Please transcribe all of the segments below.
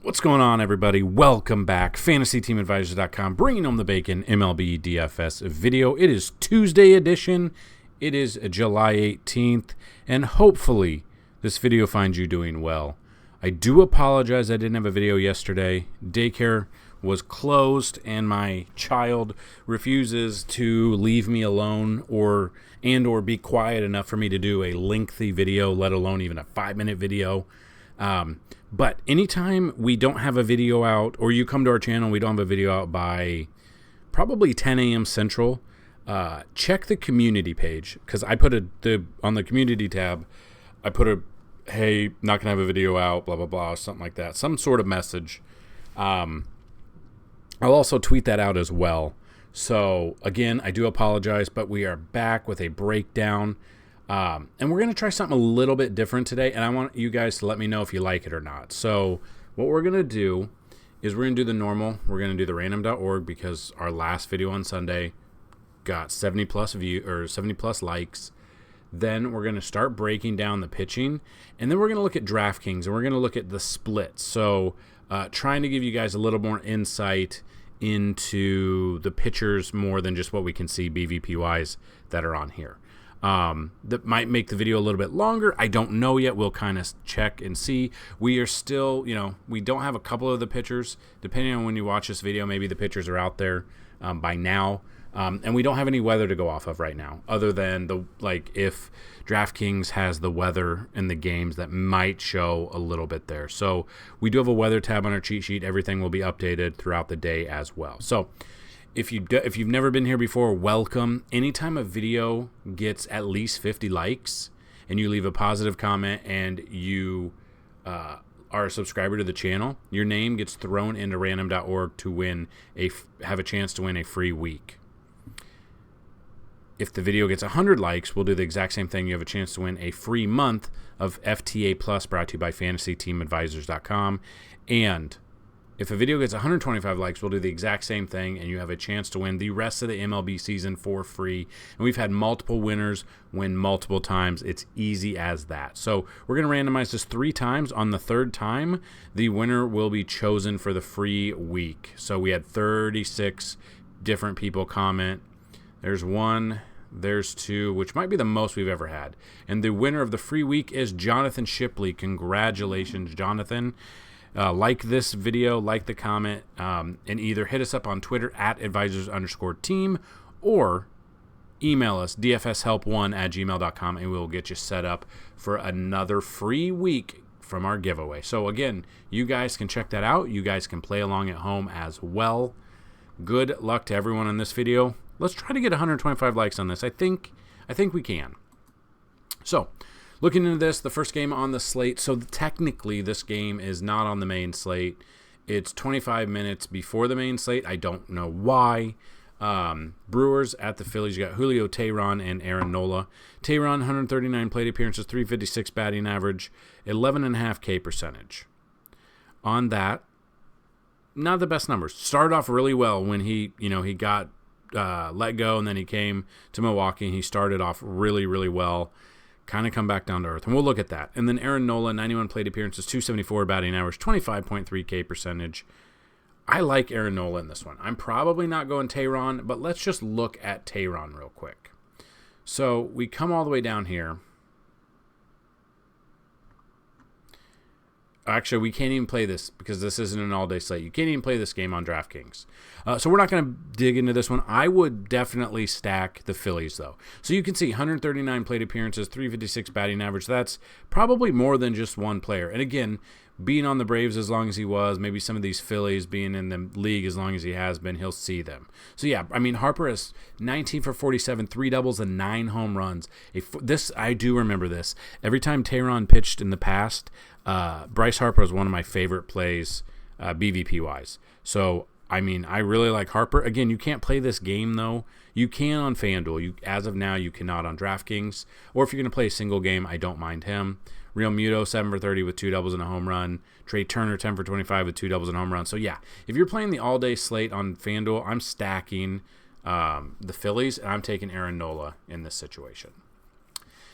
What's going on, everybody? Welcome back. FantasyTeamAdvisors.com, bringing home the bacon, MLB DFS video. It is Tuesday edition. It is July 18th, and hopefully this video finds you doing well. I do apologize I didn't have a video yesterday. Daycare was closed, and my child refuses to leave me alone or be quiet enough for me to do a lengthy video, let alone even a 5-minute video. But anytime we don't have a video out, or you come to our channel and we don't have a video out by probably 10 a.m. Central, check the community page, because I put on the community tab, I put hey, not gonna have a video out, blah blah blah, something like that, some sort of message. I'll also tweet that out as well. So again, I do apologize, but we are back with a breakdown. And we're going to try something a little bit different today, and I want you guys to let me know if you like it or not. So what we're going to do is we're going to do the normal. We're going to do the random.org because our last video on Sunday got 70 plus likes. Then we're going to start breaking down the pitching, and then we're going to look at DraftKings, and we're going to look at the splits. So trying to give you guys a little more insight into the pitchers more than just what we can see BVP-wise that are on here. That might make the video a little bit longer. I don't know yet. We'll kind of check and see. We are still, we don't have a couple of the pitchers. Depending on when you watch this video, maybe the pitchers are out there by now. And we don't have any weather to go off of right now, other than if DraftKings has the weather in the games, that might show a little bit there. So we do have a weather tab on our cheat sheet. Everything will be updated throughout the day as well. So if you've never been here before, welcome. Anytime a video gets at least 50 likes and you leave a positive comment and you are a subscriber to the channel, your name gets thrown into random.org to have a chance to win a free week. If the video gets 100 likes, we'll do the exact same thing. You have a chance to win a free month of FTA Plus, brought to you by FantasyTeamAdvisors.com. And if a video gets 125 likes, we'll do the exact same thing, and you have a chance to win the rest of the MLB season for free. And we've had multiple winners win multiple times. It's easy as that. So we're going to randomize this 3 times. On the 3rd time, the winner will be chosen for the free week. So we had 36 different people comment. There's 1, there's 2, which might be the most we've ever had. And the winner of the free week is Jonathan Shipley. Congratulations, Jonathan. Like this video, like the comment, and either hit us up on Twitter at advisors_team or email us dfshelp1@gmail.com, and we'll get you set up for another free week from our giveaway. So again, you guys can check that out. You guys can play along at home as well. Good luck to everyone in this video. Let's try to get 125 likes on this. I think we can. So looking into this, the first game on the slate, so technically this game is not on the main slate. It's 25 minutes before the main slate. I don't know why. Brewers at the Phillies. You got Julio Teheran and Aaron Nola. Teheran, 139 plate appearances, 356 batting average, 11.5 K percentage. On that, not the best numbers. Started off really well when he got let go, and then he came to Milwaukee, and he started off really, really well. Kind of come back down to earth, and we'll look at that. And then Aaron Nola, 91 plate appearances, 274 batting average, 25.3 K percentage. I like Aaron Nola in this one. I'm probably not going Teheran, but let's just look at Teheran real quick. So we come all the way down here. Actually, we can't even play this because this isn't an all-day slate. You can't even play this game on DraftKings. So we're not going to dig into this one. I would definitely stack the Phillies, though. So you can see 139 plate appearances, 356 batting average. That's probably more than just one player. And again, being on the Braves as long as he was, maybe some of these Phillies being in the league as long as he has been, he'll see them. So yeah, I mean, Harper has 19 for 47, 3 doubles and 9 home runs. I do remember this. Every time Teheran pitched in the past, Bryce Harper is one of my favorite plays, BVP-wise. So, I mean, I really like Harper. Again, you can't play this game, though. You can on Fanduel. As of now, you cannot on DraftKings. Or if you're going to play a single game, I don't mind him. Real Muto, 7 for 30 with 2 doubles and a home run. Trey Turner, 10 for 25 with 2 doubles and a home run. So, yeah, if you're playing the all-day slate on Fanduel, I'm stacking the Phillies, and I'm taking Aaron Nola in this situation.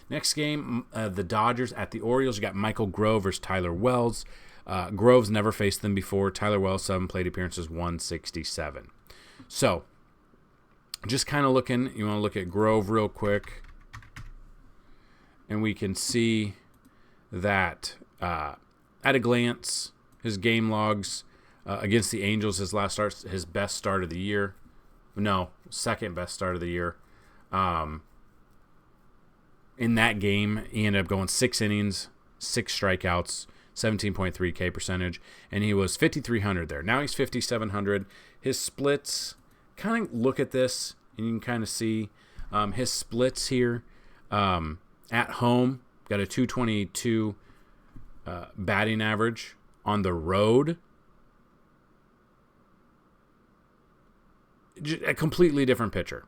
Next game, the Dodgers at the Orioles. You got Michael Grove versus Tyler Wells. Grove's never faced them before. Tyler Wells, 7 plate appearances, 167. So, just kind of looking, you want to look at Grove real quick, and we can see that at a glance, his game logs against the Angels, his last start, his best start of the year. No, second best start of the year. In that game, he ended up going 6 innings, 6 strikeouts, 17.3 K percentage, and he was 5,300 there. Now he's 5,700. His splits, kind of look at this, and you can kind of see his splits here. At home, got a 222 batting average. On the road, a completely different pitcher.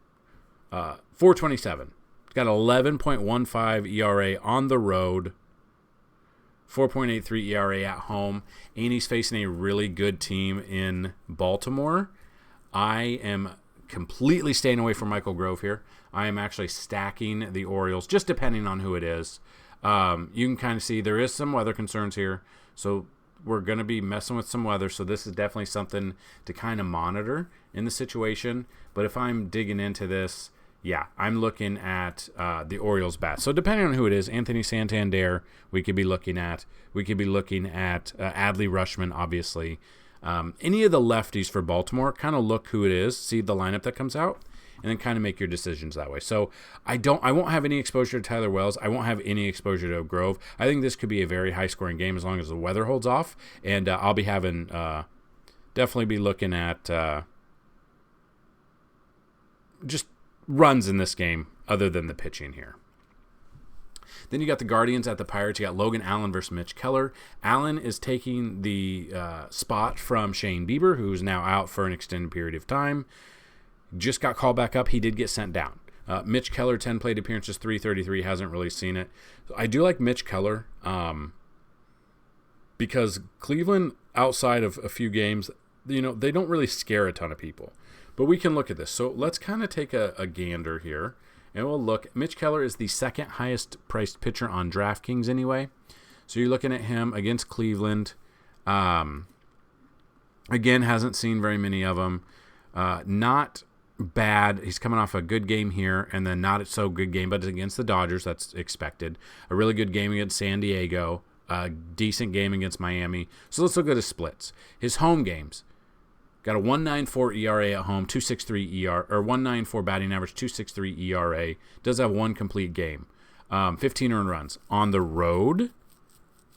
427. Got 11.15 ERA on the road, 4.83 ERA at home, and he's facing a really good team in Baltimore. I am completely staying away from Michael Grove here. I am actually stacking the Orioles, just depending on who it is. You can kind of see there is some weather concerns here, so we're going to be messing with some weather, so this is definitely something to kind of monitor in the situation. But if I'm digging into this, yeah, I'm looking at the Orioles bat. So depending on who it is, Anthony Santander, we could be looking at. We could be looking at Adley Rutschman, obviously. Any of the lefties for Baltimore, kind of look who it is, see the lineup that comes out, and then kind of make your decisions that way. So I won't have any exposure to Tyler Wells. I won't have any exposure to Grove. I think this could be a very high-scoring game as long as the weather holds off, and I'll be having definitely be looking at just runs in this game other than the pitching here. Then you got the Guardians at the Pirates. You got Logan Allen versus Mitch Keller. Allen is taking the spot from Shane Bieber, who's now out for an extended period of time. Just got called back up. He did get sent down. Mitch Keller, 10 plate appearances, 333, hasn't really seen it. So I do like Mitch Keller because Cleveland, outside of a few games, they don't really scare a ton of people. But we can look at this. So let's kind of take a gander here, and we'll look. Mitch Keller is the second highest priced pitcher on DraftKings anyway. So you're looking at him against Cleveland. Again, hasn't seen very many of them. Not bad. He's coming off a good game here, and then not so good game, but against the Dodgers. That's expected. A really good game against San Diego. A decent game against Miami. So let's look at his splits. His home games. Got a 1.94 ERA at home, 2.63 ERA, or 1.94 batting average, 2.63 ERA. Does have one complete game. 15 earned runs. On the road,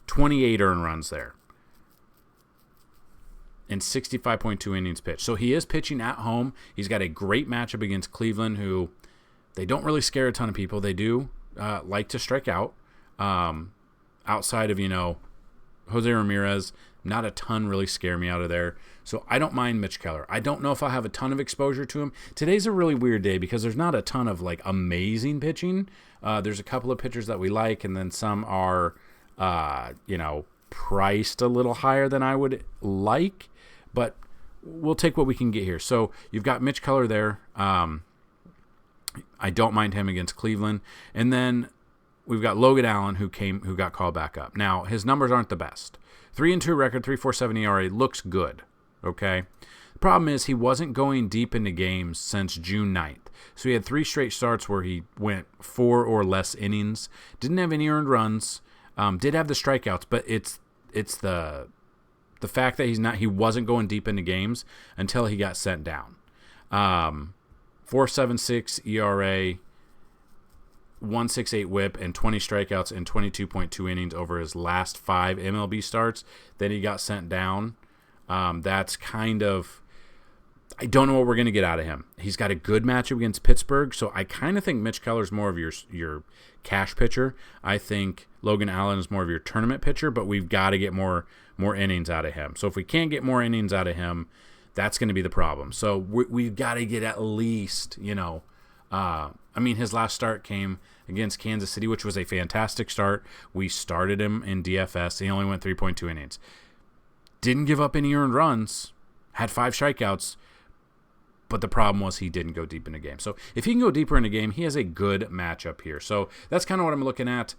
28 earned runs there. And 65.2 innings pitched. So he is pitching at home. He's got a great matchup against Cleveland, who they don't really scare a ton of people. They do like to strike out. Outside of, Jose Ramirez, not a ton really scare me out of there. So I don't mind Mitch Keller. I don't know if I'll have a ton of exposure to him. Today's a really weird day because there's not a ton of amazing pitching. There's a couple of pitchers that we like, and then some are, priced a little higher than I would like. But we'll take what we can get here. So you've got Mitch Keller there. I don't mind him against Cleveland. And then we've got Logan Allen who got called back up. Now, his numbers aren't the best. 3-2 record, 3.47 ERA looks good. Okay. The problem is he wasn't going deep into games since June 9th. So he had 3 straight starts where he went 4 or less innings. Didn't have any earned runs. Did have the strikeouts, but it's the fact that he wasn't going deep into games until he got sent down. 4.76 ERA, 1.68 whip, and 20 strikeouts and 22.2 innings over his last 5 MLB starts. Then he got sent down. That's kind of, I don't know what we're going to get out of him. He's got a good matchup against Pittsburgh, so I kind of think Mitch Keller's more of your cash pitcher. I think Logan Allen is more of your tournament pitcher, but we've got to get more innings out of him. So if we can't get more innings out of him, that's going to be the problem. So we've got to get at least, his last start came against Kansas City, which was a fantastic start. We started him in DFS. He only went 3.2 innings. Didn't give up any earned runs. Had 5 strikeouts. But the problem was he didn't go deep in the game. So if he can go deeper in the game, he has a good matchup here. So that's kind of what I'm looking at.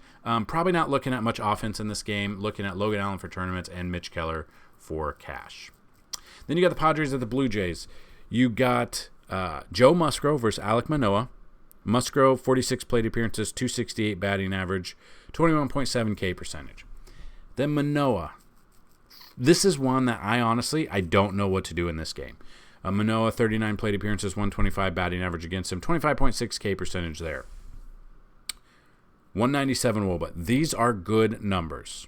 Probably not looking at much offense in this game. Looking at Logan Allen for tournaments and Mitch Keller for cash. Then you got the Padres at the Blue Jays. You got Joe Musgrove versus Alek Manoah. Musgrove, 46 plate appearances, 268 batting average, 21.7 K percentage. Then Manoah. This is one that I don't know what to do in this game. Manoah, 39 plate appearances, 125 batting average against him, 25.6 K percentage there. 197 WOBA. These are good numbers.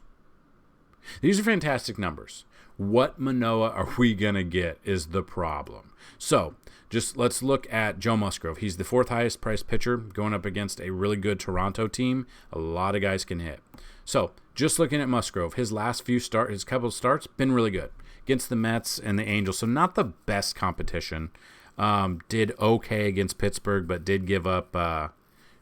These are fantastic numbers. What Manoah are we going to get is the problem. So just let's look at Joe Musgrove. He's the fourth highest priced pitcher going up against a really good Toronto team. A lot of guys can hit. So just looking at Musgrove, his couple of starts, been really good. Against the Mets and the Angels, so not the best competition. Did okay against Pittsburgh, but did give up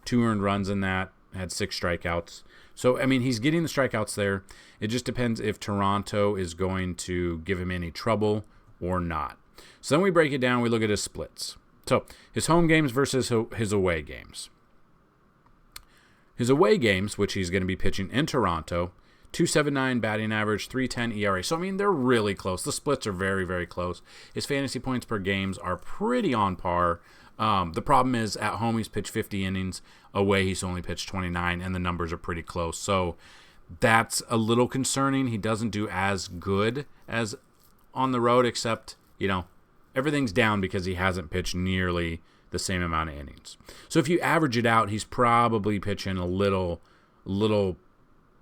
2 earned runs in that, had 6 strikeouts. So, I mean, he's getting the strikeouts there. It just depends if Toronto is going to give him any trouble or not. So then we break it down, we look at his splits. So his home games versus his away games. His away games, which he's going to be pitching in Toronto, 279 batting average, 310 ERA. So, I mean, they're really close. The splits are very, very close. His fantasy points per games are pretty on par. The problem is at home he's pitched 50 innings. Away he's only pitched 29, and the numbers are pretty close. So that's a little concerning. He doesn't do as good as on the road, except, everything's down because he hasn't pitched nearly the same amount of innings. So if you average it out, he's probably pitching a little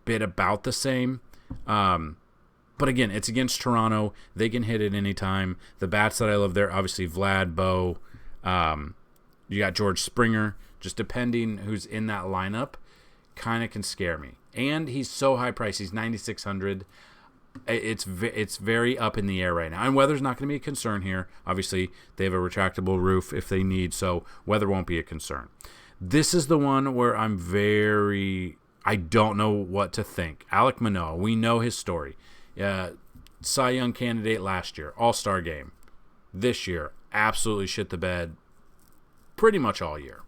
bit about the same. But again, it's against Toronto. They can hit at any time. The bats that I love there, obviously Vlad, Bo. You got George Springer. Just depending who's in that lineup, kind of can scare me. And he's so high priced. He's $9,600. It's very up in the air right now. And weather's not going to be a concern here. Obviously, they have a retractable roof if they need, so weather won't be a concern. This is the one where I don't know what to think. Alek Manoah, we know his story. Cy Young candidate last year, All-Star game. This year, absolutely shit the bed pretty much all year,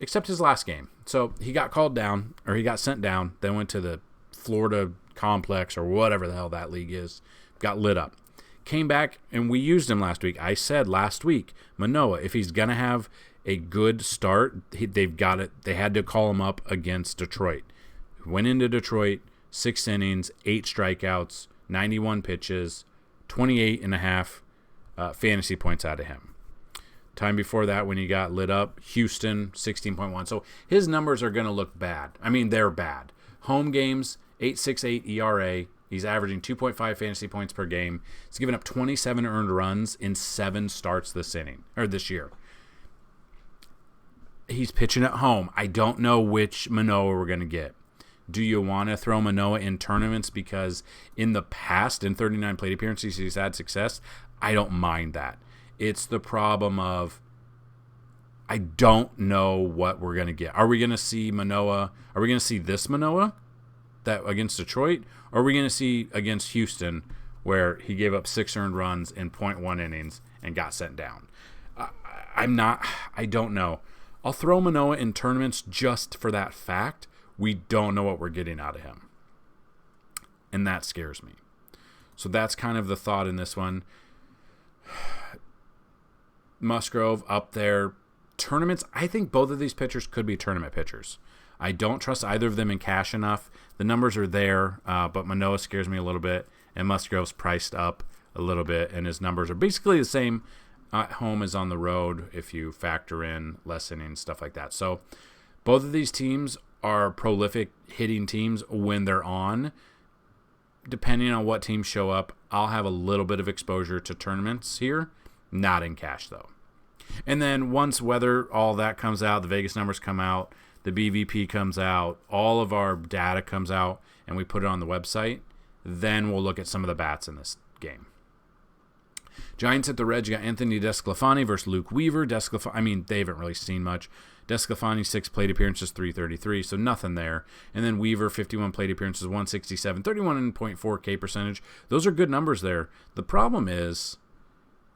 except his last game. So he got called down, or he got sent down, then went to the Florida complex or whatever the hell that league is, got lit up. Came back, and we used him last week. I said last week, Manoah, if he's going to have a good start, they've got it. They had to call him up against Detroit. Went into Detroit, 6 innings, 8 strikeouts, 91 pitches, 28.5 fantasy points out of him. Time before that, when he got lit up, Houston, 16.1. So his numbers are going to look bad. I mean, they're bad. Home games, 8.68 ERA. He's averaging 2.5 fantasy points per game. He's given up 27 earned runs in 7 starts this year. He's pitching at home. I don't know which Manoah we're going to get. Do you want to throw Manoah in tournaments because in the past, in 39 plate appearances, he's had success? I don't mind that. It's the problem of I don't know what we're going to get. Are we going to see Manoah? Are we going to see this Manoah that against Detroit? Or are we going to see against Houston where he gave up 6 earned runs in 0.1 innings and got sent down? I don't know. I'll throw Manoah in tournaments just for that fact. We don't know what we're getting out of him. And that scares me. So that's kind of the thought in this one. Musgrove up there. Tournaments, I think both of these pitchers could be tournament pitchers. I don't trust either of them in cash enough. The numbers are there, but Manoah scares me a little bit, and Musgrove's priced up a little bit, and his numbers are basically the same at home as on the road if you factor in less innings, stuff like that. So both of these teams are prolific hitting teams when they're on. Depending on what teams show up, I'll have a little bit of exposure to tournaments here, not in cash though. And then once all that comes out, the Vegas numbers come out, the BVP comes out, all of our data comes out, and we put it on the website, then we'll look at some of the bats in this game. Giants at the Reds, you got Anthony DeSclafani versus Luke Weaver. They haven't really seen much. DeSclafani, 6 plate appearances, 333, so nothing there. And then Weaver, 51 plate appearances, 167, 31.4 K percentage. Those are good numbers there. The problem is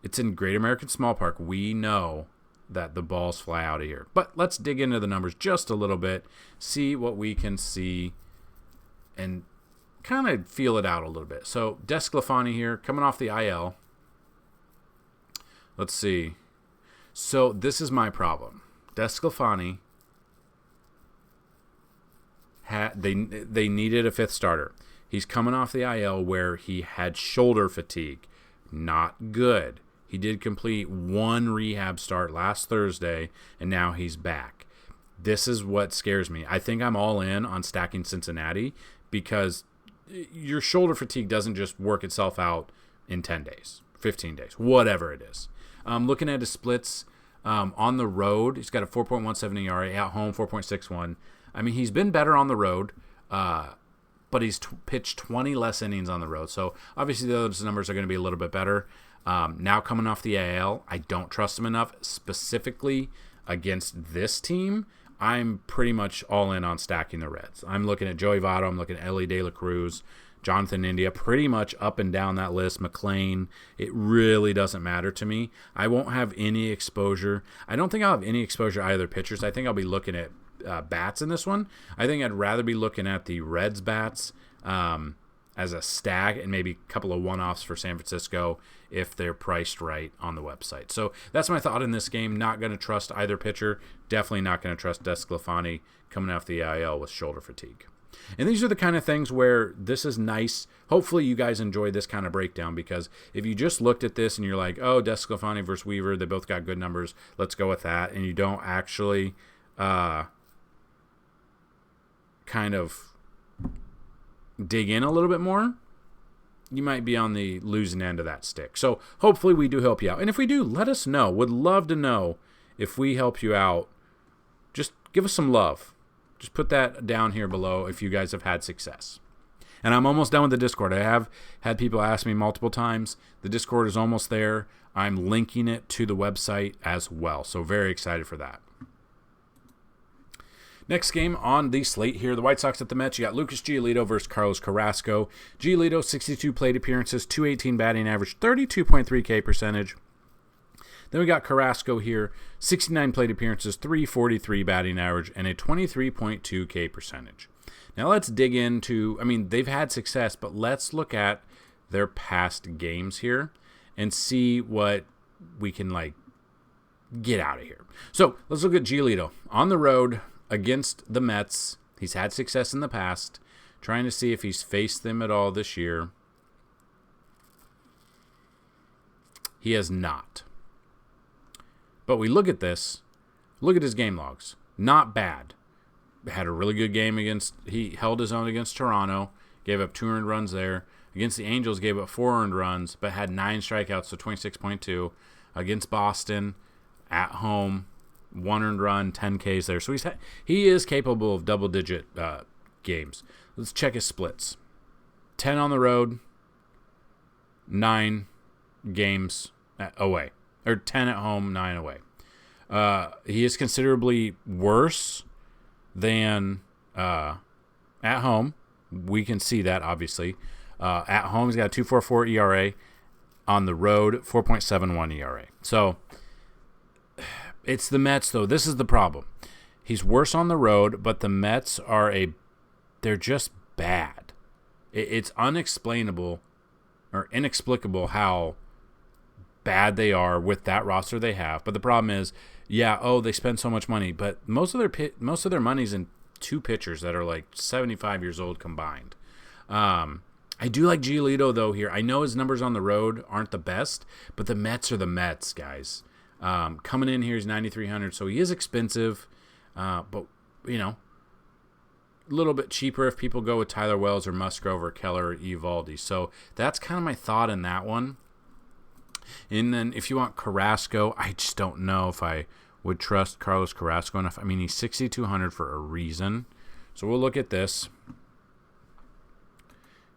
It's in Great American Small Park. We know that the balls fly out of here. But let's dig into the numbers just a little bit, see what we can see, and kind of feel it out a little bit. So DeSclafani here, coming off the IL. Let's see. So this is my problem. DeSclafani, they needed a fifth starter. He's coming off the IL where he had shoulder fatigue. Not good. He did complete one rehab start last Thursday, and now he's back. This is what scares me. I think I'm all in on stacking Cincinnati because your shoulder fatigue doesn't just work itself out in 10 days, 15 days, whatever it is. Looking at his splits on the road, he's got a 4.17 ERA, at home 4.61. I mean, he's been better on the road, but he's pitched 20 less innings on the road. So obviously those numbers are going to be a little bit better. Now coming off the AL, I don't trust him enough. Specifically against this team, I'm pretty much all in on stacking the Reds. I'm looking at Joey Votto, I'm looking at Ellie De La Cruz, Jonathan India, pretty much up and down that list. McLean, it really doesn't matter to me. I won't have any exposure. I don't think I'll have any exposure to either pitchers. I think I'll be looking at bats in this one. I think I'd rather be looking at the Reds bats as a stack and maybe a couple of one-offs for San Francisco if they're priced right on the website. So that's my thought in this game. Not going to trust either pitcher. Definitely not going to trust DeSclafani coming off the IL with shoulder fatigue. And these are the kind of things where this is nice. Hopefully you guys enjoy this kind of breakdown, because if you just looked at this and you're like, oh, DeSclafani versus Weaver, they both got good numbers, let's go with that, and you don't actually kind of dig in a little bit more, you might be on the losing end of that stick. So hopefully we do help you out. And if we do, let us know. Would love to know if we help you out. Just give us some love. Just put that down here below if you guys have had success. And I'm almost done with the Discord. I have had people ask me multiple times. The Discord is almost there. I'm linking it to the website as well. So very excited for that. Next game on the slate here, the White Sox at the Mets. You got Lucas Giolito versus Carlos Carrasco. Giolito, 62 plate appearances, 218 batting average, 32.3 K percentage. Then we got Carrasco here, 69 plate appearances, 343 batting average, and a 23.2 K percentage. Now let's dig into, they've had success, but let's look at their past games here and see what we can, get out of here. So let's look at Giolito. On the road against the Mets, he's had success in the past. Trying to see if he's faced them at all this year. He has not. But we look at this. Look at his game logs. Not bad. Had a really good game he held his own against Toronto. Gave up 2 earned runs there. Against the Angels, gave up 4 earned runs, but had 9 strikeouts, so 26.2. Against Boston, at home, 1 earned run, 10 Ks there. So he is capable of double-digit games. Let's check his splits. 10 on the road, 9 games away. Or 10 at home, 9 away. He is considerably worse than at home. We can see that, obviously. At home, he's got a 2.44 ERA. On the road, 4.71 ERA. So it's the Mets, though. This is the problem. He's worse on the road, but the Mets they're just bad. It's unexplainable or inexplicable how bad they are with that roster they have. But the problem is, they spend so much money, but most of their money's in 2 pitchers that are 75 years old combined. I do like Giolito, though, here. I know his numbers on the road aren't the best, but the Mets are the Mets, guys. Coming in here is 9,300, so he is expensive, but a little bit cheaper if people go with Tyler Wells or Musgrove or Keller or Eovaldi. So that's kind of my thought in that one. And then if you want Carrasco, I just don't know if I would trust Carlos Carrasco enough. He's 6,200 for a reason. So we'll look at this.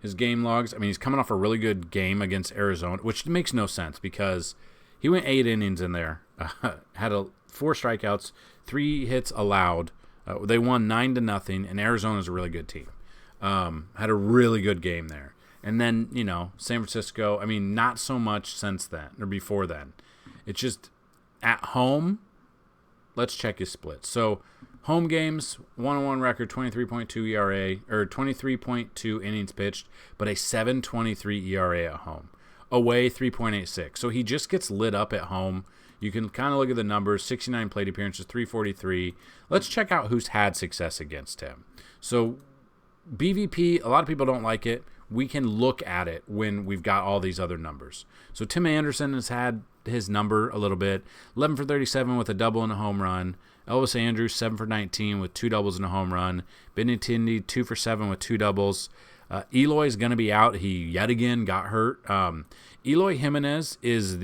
His game logs, he's coming off a really good game against Arizona, which makes no sense because he went 8 innings in there, had 4 strikeouts, 3 hits allowed. They won 9-0, and Arizona's a really good team. Had a really good game there. And then, San Francisco, not so much since then or before then. It's just at home, let's check his splits. So home games, 1-1 record, 23.2 ERA, or 23.2 innings pitched, but a 7.23 ERA at home. Away, 3.86. So he just gets lit up at home. You can kind of look at the numbers, 69 plate appearances, 343. Let's check out who's had success against him. So BVP, a lot of people don't like it. We can look at it when we've got all these other numbers. So Tim Anderson has had his number a little bit, 11 for 37 with a double and a home run. Elvis Andrus, 7 for 19 with 2 doubles and a home run. Benintendi, 2 for 7 with 2 doubles. Eloy's going to be out. He yet again got hurt. Eloy Jimenez is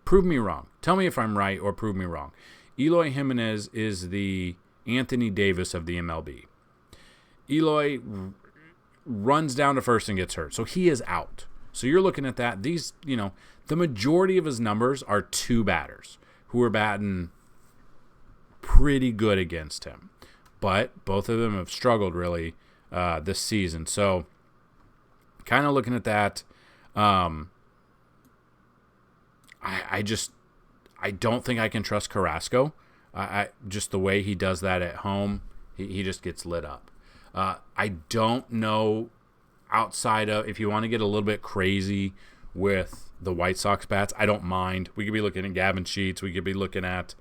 prove me wrong. Tell me if I'm right or prove me wrong. Eloy Jimenez is the Anthony Davis of the MLB. Eloy runs down to first and gets hurt. So he is out. So you're looking at that. These, the majority of his numbers are 2 batters who are batting pretty good against him. But both of them have struggled really this season. So kind of looking at that, I don't think I can trust Carrasco. Just the way he does that at home, he just gets lit up. I don't know outside of, if you want to get a little bit crazy with the White Sox bats, I don't mind. We could be looking at Gavin Sheets. We could be looking at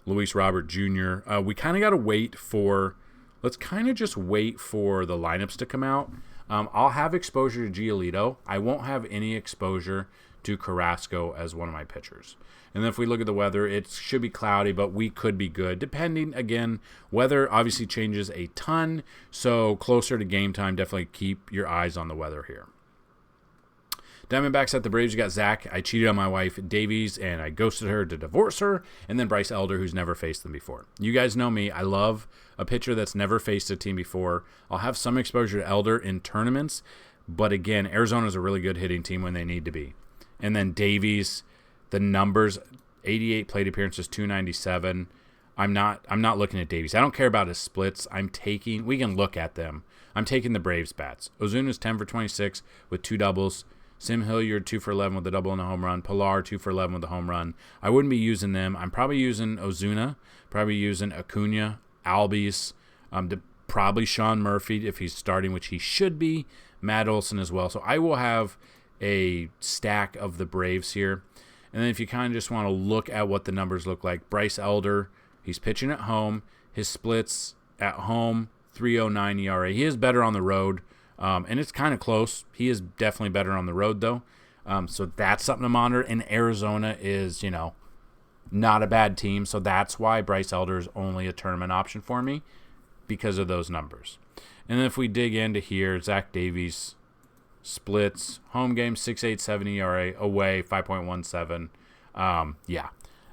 Luis Robert Jr. We kind of got to let's kind of just wait for the lineups to come out. I'll have exposure to Giolito. I won't have any exposure to Carrasco as one of my pitchers. And then if we look at the weather, it should be cloudy, but we could be good. Depending, again, weather obviously changes a ton. So closer to game time, definitely keep your eyes on the weather here. Diamondbacks at the Braves, you got Zach. I cheated on my wife, Davies, and I ghosted her to divorce her. And then Bryce Elder, who's never faced them before. You guys know me. I love a pitcher that's never faced a team before. I'll have some exposure to Elder in tournaments. But again, Arizona's a really good hitting team when they need to be. And then Davies, the numbers, 88 plate appearances, 297. I'm not looking at Davies. I don't care about his splits. We can look at them. I'm taking the Braves bats. Ozuna's 10 for 26 with 2 doubles. Sim Hilliard, 2 for 11 with a double and a home run. Pilar, 2 for 11 with a home run. I wouldn't be using them. I'm probably using Ozuna, probably using Acuna, Albies, probably Sean Murphy if he's starting, which he should be, Matt Olson as well. So I will have a stack of the Braves here. And then if you kind of just want to look at what the numbers look like, Bryce Elder, he's pitching at home. His splits at home, 3.09 ERA. He is better on the road. And it's kind of close. He is definitely better on the road, though. So that's something to monitor. And Arizona is, not a bad team. So that's why Bryce Elder is only a tournament option for me, because of those numbers. And then if we dig into here, Zach Davies splits, home game 6.87 ERA, away 5.17.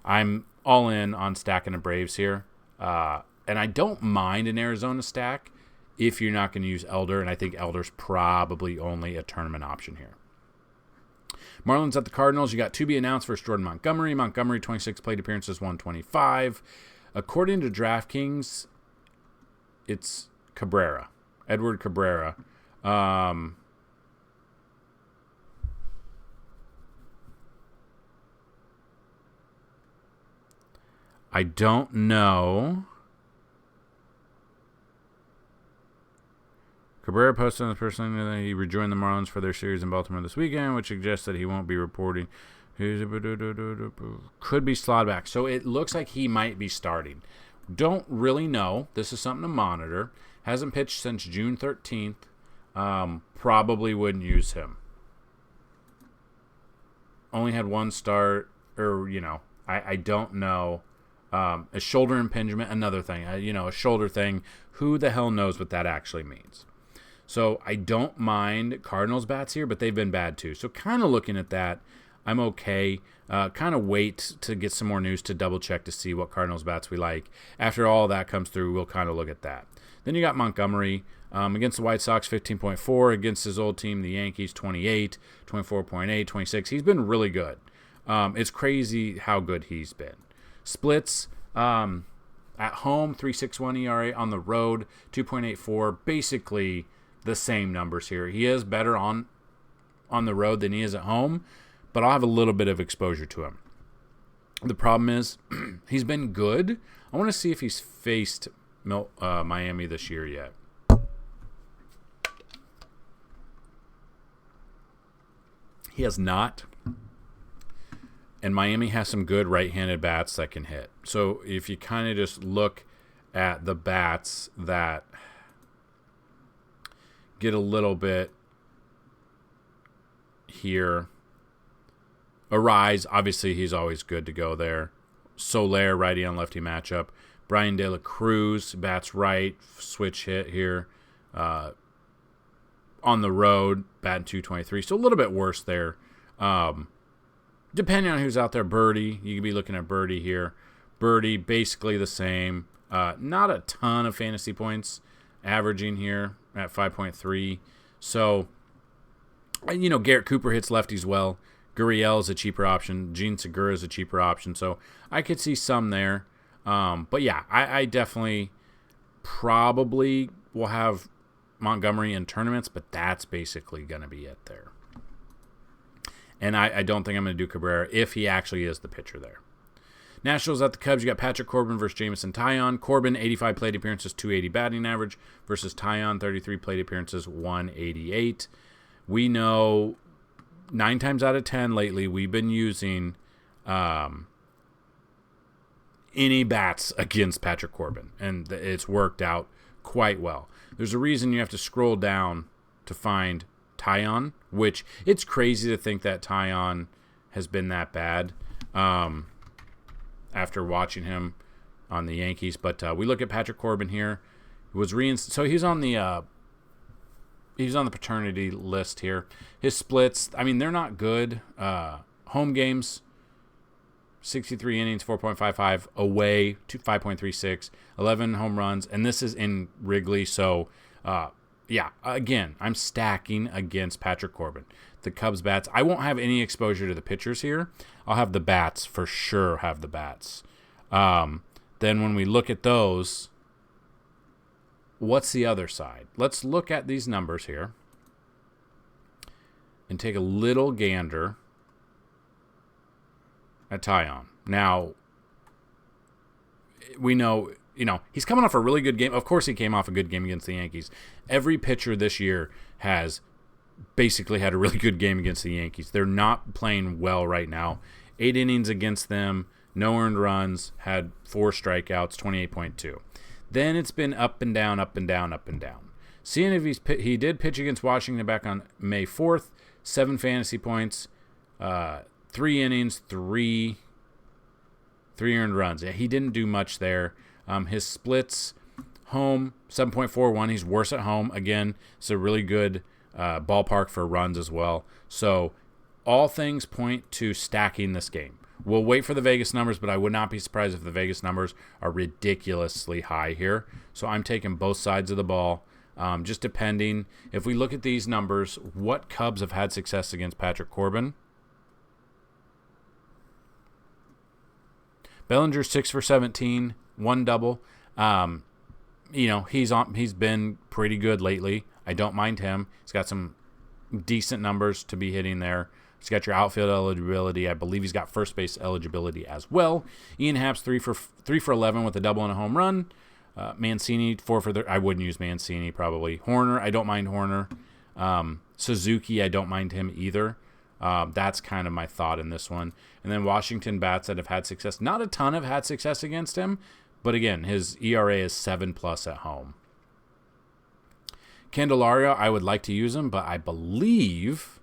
I'm all in on stacking the Braves here. And I don't mind an Arizona stack if you're not going to use Elder, and I think Elder's probably only a tournament option here. Marlins at the Cardinals. You got to be announced versus Jordan Montgomery. Montgomery, 26 plate appearances, 125. According to DraftKings, it's Cabrera, Edward Cabrera. I don't know. Cabrera posted on his personal that he rejoined the Marlins for their series in Baltimore this weekend, which suggests that he won't be reporting. Could be slot back. So it looks like he might be starting. Don't really know. This is something to monitor. Hasn't pitched since June 13th. Probably wouldn't use him. Only had one start, or, I don't know. A shoulder impingement, another thing. A shoulder thing. Who the hell knows what that actually means? So I don't mind Cardinals bats here, but they've been bad too. So kind of looking at that, I'm okay. Kind of wait to get some more news to double check to see what Cardinals bats we like. After all that comes through, we'll kind of look at that. Then you got Montgomery against the White Sox, 15.4. Against his old team, the Yankees, 28, 24.8, 26. He's been really good. It's crazy how good he's been. Splits at home, 3.61 ERA. On the road, 2.84. Basically the same numbers here. He is better on on the road than he is at home, but I'll have a little bit of exposure to him. The problem is he's been good. I want to see if he's faced Miami this year yet. He has not. And Miami has some good right-handed bats that can hit. So if you kind of just look at the bats that get a little bit here. Arise, obviously he's always good to go there. Soler, righty on lefty matchup. Brian De La Cruz, bats right, switch hit here. On the road, batting .223, so a little bit worse there. Depending on who's out there, Birdie, you could be looking at Birdie here. Birdie, basically the same. Not a ton of fantasy points averaging here at 5.3. So, Garrett Cooper hits lefties well. Gurriel is a cheaper option. Gene Segura is a cheaper option. So I could see some there. But yeah, I definitely probably will have Montgomery in tournaments, but that's basically going to be it there. And I don't think I'm going to do Cabrera if he actually is the pitcher there. Nationals at the Cubs, you got Patrick Corbin versus Jameson Taillon. Corbin, 85 plate appearances, 280 batting average, versus Taillon, 33 plate appearances, 188. We know 9 times out of 10 lately we've been using any bats against Patrick Corbin, and it's worked out quite well. There's a reason you have to scroll down to find Taillon, which it's crazy to think that Taillon has been that bad after watching him on the Yankees. But we look at Patrick Corbin here. So he's on the paternity list here. His splits, they're not good. Home games, 63 innings, 4.55. Away, 5.36. 11 home runs. And this is in Wrigley. So, again, I'm stacking against Patrick Corbin. The Cubs bats, I won't have any exposure to the pitchers here. I'll have the bats, for sure have the bats. Then when we look at those, what's the other side? Let's look at these numbers here and take a little gander at Taillon. Now, we know, he's coming off a really good game. Of course he came off a good game against the Yankees. Every pitcher this year has basically had a really good game against the Yankees. They're not playing well right now. 8 innings against them, no earned runs, had 4 strikeouts, 28.2. Then it's been up and down, up and down, up and down. Seeing if he did pitch against Washington back on May 4th, 7 fantasy points, 3 innings, 3 earned runs. Yeah, he didn't do much there. His splits, home, 7.41. He's worse at home. Again, it's a really good ballpark for runs as well. So all things point to stacking this game. We'll wait for the Vegas numbers, but I would not be surprised if the Vegas numbers are ridiculously high here. So I'm taking both sides of the ball, just depending. If we look at these numbers, what Cubs have had success against Patrick Corbin? Bellinger 6 for 17, 1 double. He's been pretty good lately. I don't mind him. He's got some decent numbers to be hitting there. He's got your outfield eligibility. I believe he's got first base eligibility as well. Ian Happ's 3 for 11 with a double and a home run. Mancini 4 for I wouldn't use Mancini probably. Horner, I don't mind Horner. Suzuki, I don't mind him either. That's kind of my thought in this one. And then Washington bats that have had success. Not a ton have had success against him, but again, his ERA is 7+ at home. Candelario, I would like to use him, but I believe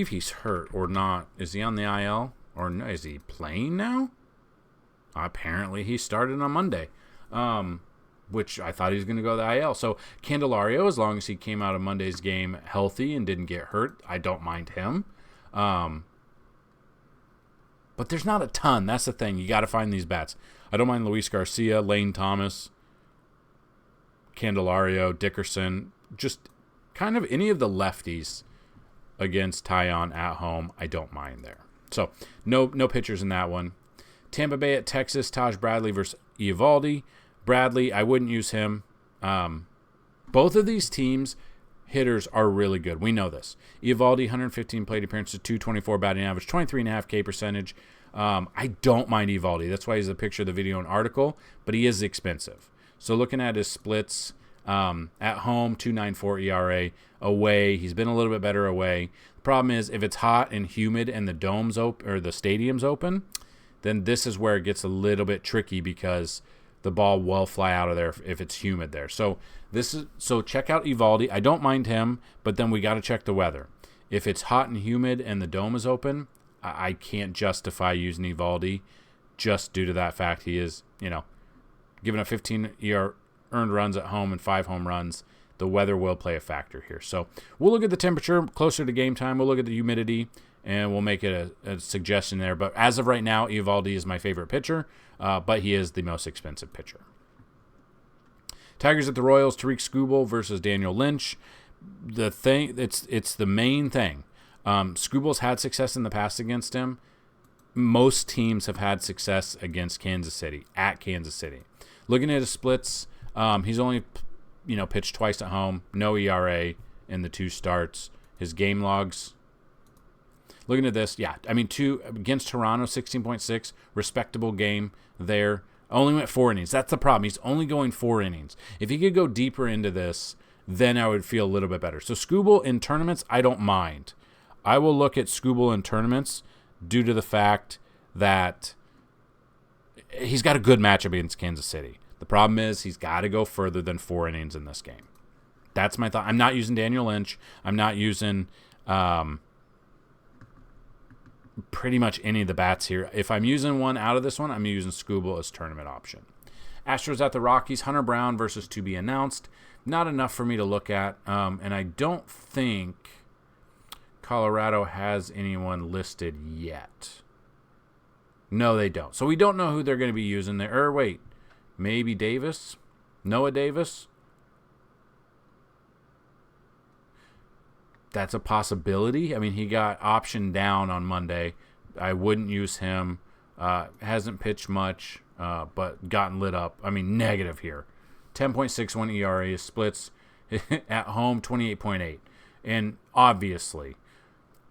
he's hurt or not. Is he on the IL or no? Is he playing now? Apparently he started on Monday, which I thought he was going to go to the IL. So Candelario, as long as he came out of Monday's game healthy and didn't get hurt, I don't mind him. But there's not a ton. That's the thing. You got to find these bats. I don't mind Luis Garcia, Lane Thomas, Candelario, Dickerson, just kind of any of the lefties against Taillon at home. I don't mind there. So no pitchers in that one. Tampa Bay at Texas, Taj Bradley versus Eovaldi. Bradley, I wouldn't use him. Both of these teams hitters are really good. We know this. Eovaldi, 115 plate appearances, 224 batting average, 23.5 K percentage. I don't mind Eovaldi. That's why he's the picture of the video and article, but he is expensive. So looking at his splits, at home, 2.94 ERA. Away, he's been a little bit better away. The problem is if it's hot and humid and the dome's open or the stadium's open, then this is where it gets a little bit tricky because the ball will fly out of there if it's humid there. So check out Eovaldi. I don't mind him, but then we got to check the weather. If it's hot and humid and the dome is open, I can't justify using Eovaldi just due to that fact. He is, given a 15 earned runs at home and 5 home runs. The weather will play a factor here. So we'll look at the temperature closer to game time. We'll look at the humidity, and we'll make it a suggestion there. But as of right now, Eovaldi is my favorite pitcher, but he is the most expensive pitcher. Tigers at the Royals, Tariq Skubal versus Daniel Lynch. It's the main thing. Skubal's had success in the past against him. Most teams have had success against Kansas City, at Kansas City. Looking at his splits, he's only pitched twice at home, no ERA in the 2 starts. His game logs, looking at this, two against Toronto, 16.6, respectable game there. Only went 4 innings. That's the problem. He's only going 4 innings. If he could go deeper into this, then I would feel a little bit better. So Skubal in tournaments, I don't mind. I will look at Skubal in tournaments due to the fact that he's got a good matchup against Kansas City. The problem is he's got to go further than 4 innings in this game. That's my thought. I'm not using Daniel Lynch. I'm not using pretty much any of the bats here. If I'm using one out of this one, I'm using Skubal as tournament option. Astros at the Rockies, Hunter Brown versus to be announced. Not enough for me to look at, and I don't think Colorado has anyone listed yet. No, they don't. So we don't know who they're going to be using there. Maybe Davis? Noah Davis? That's a possibility. I mean, he got optioned down on Monday. I wouldn't use him. Hasn't pitched much, but gotten lit up. I mean, negative here. 10.61 ERA, splits at home, 28.8. And obviously,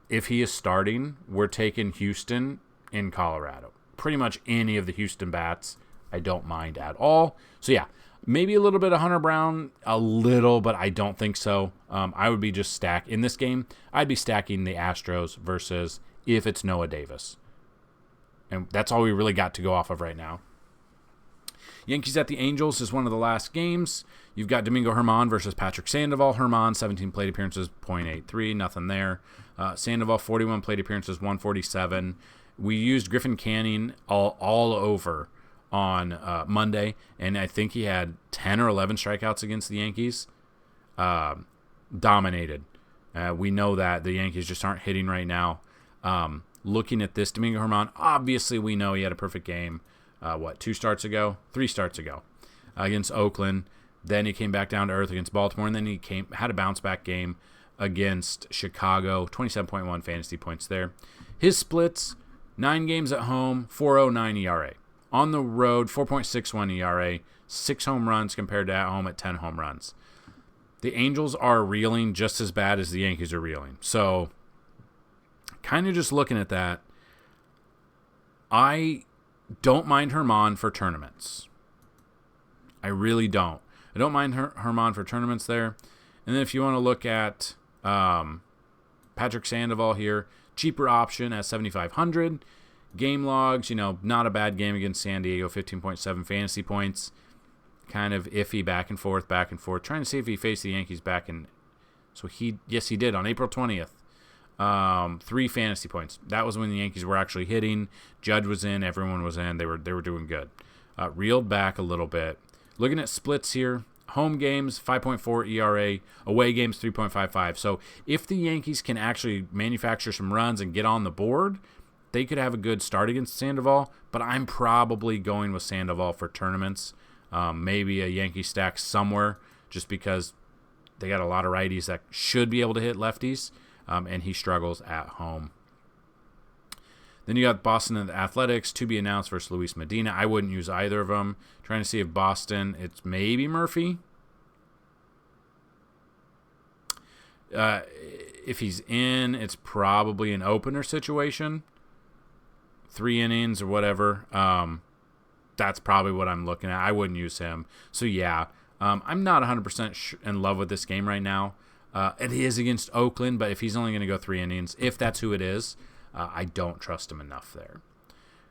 if he is starting, we're taking Houston in Colorado. Pretty much any of the Houston bats, I don't mind at all. So, yeah, maybe a little bit of Hunter Brown, but I don't think so. I would be just in this game, I'd be stacking the Astros versus if it's Noah Davis. And that's all we really got to go off of right now. Yankees at the Angels is one of the last games. You've got Domingo Germán versus Patrick Sandoval. Germán, 17 plate appearances, .83, nothing there. Sandoval, 41 plate appearances, 147. We used Griffin Canning all over on Monday, and I think he had 10 or 11 strikeouts against the Yankees. Dominated. We know that the Yankees just aren't hitting right now. Looking at this, Domingo Germán, obviously we know he had a perfect game. 3 starts ago against Oakland. Then he came back down to earth against Baltimore, and then he had a bounce-back game against Chicago, 27.1 fantasy points there. His splits, 9 games at home, 4.09 ERA. On the road, 4.61 ERA, 6 home runs compared to at home at 10 home runs. The Angels are reeling just as bad as the Yankees are reeling. So, kind of just looking at that, I don't mind Germán for tournaments. I really don't. I don't mind Germán for tournaments there. And then if you want to look at Patrick Sandoval here, cheaper option at 7,500. Game logs, not a bad game against San Diego, 15.7 fantasy points. Kind of iffy back and forth. Trying to see if he faced the Yankees back in. So he did on April 20th. 3 fantasy points. That was when the Yankees were actually hitting. Judge was in. Everyone was in. They were doing good. Reeled back a little bit. Looking at splits here. Home games, 5.4 ERA. Away games, 3.55. So if the Yankees can actually manufacture some runs and get on the board, they could have a good start against Sandoval. But I'm probably going with Sandoval for tournaments. Maybe a Yankee stack somewhere just because they got a lot of righties that should be able to hit lefties. And he struggles at home. Then you got Boston and the Athletics, to be announced versus Luis Medina. I wouldn't use either of them. Trying to see if Boston, it's maybe Murphy. If he's in, it's probably an opener situation. 3 innings or whatever. That's probably what I'm looking at. I wouldn't use him. So, yeah, I'm not 100% in love with this game right now. It is against Oakland, but if he's only going to go 3 innings, if that's who it is, I don't trust him enough there.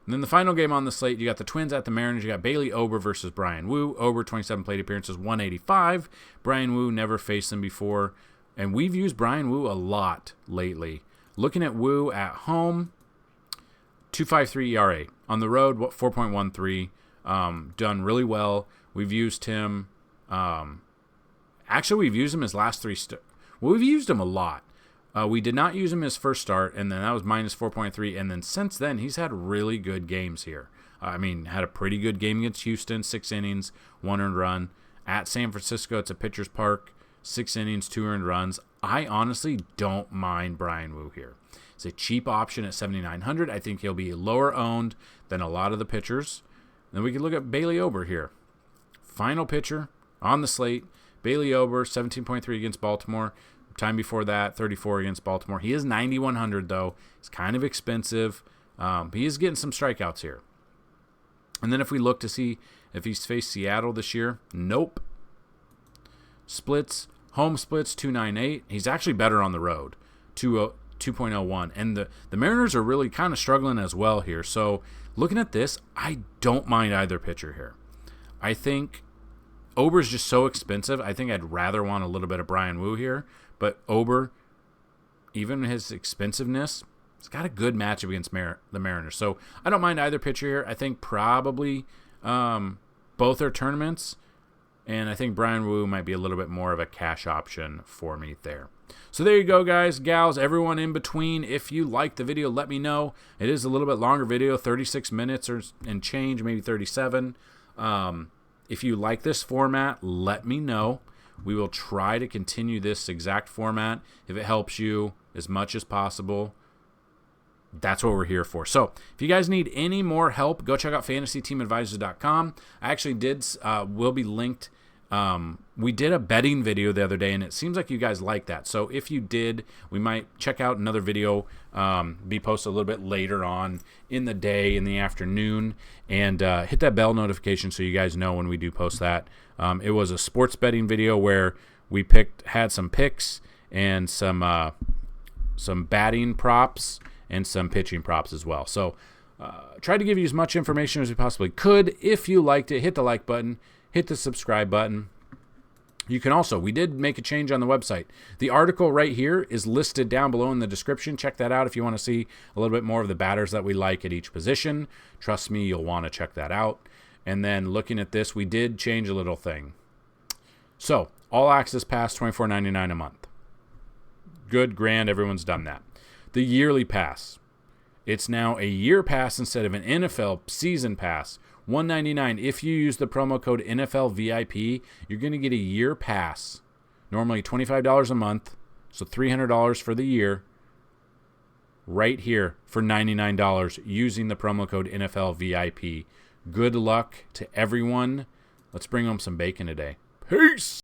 And then the final game on the slate, you got the Twins at the Mariners. You got Bailey Ober versus Brian Wu. Ober, 27 plate appearances, 185. Brian Wu never faced him before. And we've used Brian Wu a lot lately. Looking at Wu at home, 2.53 ERA. On the road, 4.13. Done really well. We've used him. Actually, we've used him his last 3 we've used him a lot. We did not use him his first start, and then that was minus 4.3. And then since then, he's had really good games here. Had a pretty good game against Houston, 6 innings, 1 earned run. At San Francisco, it's a pitcher's park, 6 innings, 2 earned runs. I honestly don't mind Brian Wu here. It's a cheap option at $7,900. I think he'll be lower owned than a lot of the pitchers. Then we can look at Bailey Ober here. Final pitcher on the slate. Bailey Ober, 17.3 against Baltimore. Time before that, 34 against Baltimore. He is 9,100 though. It's kind of expensive. He is getting some strikeouts here. And then if we look to see if he's faced Seattle this year, nope. Splits, home splits, 2.98. He's actually better on the road, 2.01. And the Mariners are really kind of struggling as well here. So looking at this, I don't mind either pitcher here. I think Ober's just so expensive. I think I'd rather want a little bit of Brian Wu here. But Ober, even his expensiveness, he's got a good matchup against the Mariners. So I don't mind either pitcher here. I think probably both are tournaments. And I think Brian Wu might be a little bit more of a cash option for me there. So there you go, guys, gals, everyone in between. If you liked the video, let me know. It is a little bit longer video, 36 minutes and change, maybe 37. If you like this format, let me know. We will try to continue this exact format if it helps you as much as possible. That's what we're here for. So if you guys need any more help, go check out FantasyTeamAdvisors.com. I actually will be linked. We did a betting video the other day, and it seems like you guys like that. So if you did, we might check out another video, be posted a little bit later on in the day, in the afternoon, and hit that bell notification so you guys know when we do post that. It was a sports betting video where we had some picks and some batting props and some pitching props as well. So tried to give you as much information as we possibly could. If you liked it, hit the like button, hit the subscribe button. You can also, we did make a change on the website. The article right here is listed down below in the description. Check that out if you want to see a little bit more of the batters that we like at each position. Trust me, you'll want to check that out. And then looking at this, we did change a little thing. So, all access pass, $24.99 a month. Good, grand, everyone's done that. The yearly pass. It's now a year pass instead of an NFL season pass. $199. If you use the promo code NFLVIP, you're going to get a year pass. Normally $25 a month, so $300 for the year. Right here for $99 using the promo code NFLVIP. Good luck to everyone. Let's bring home some bacon today. Peace!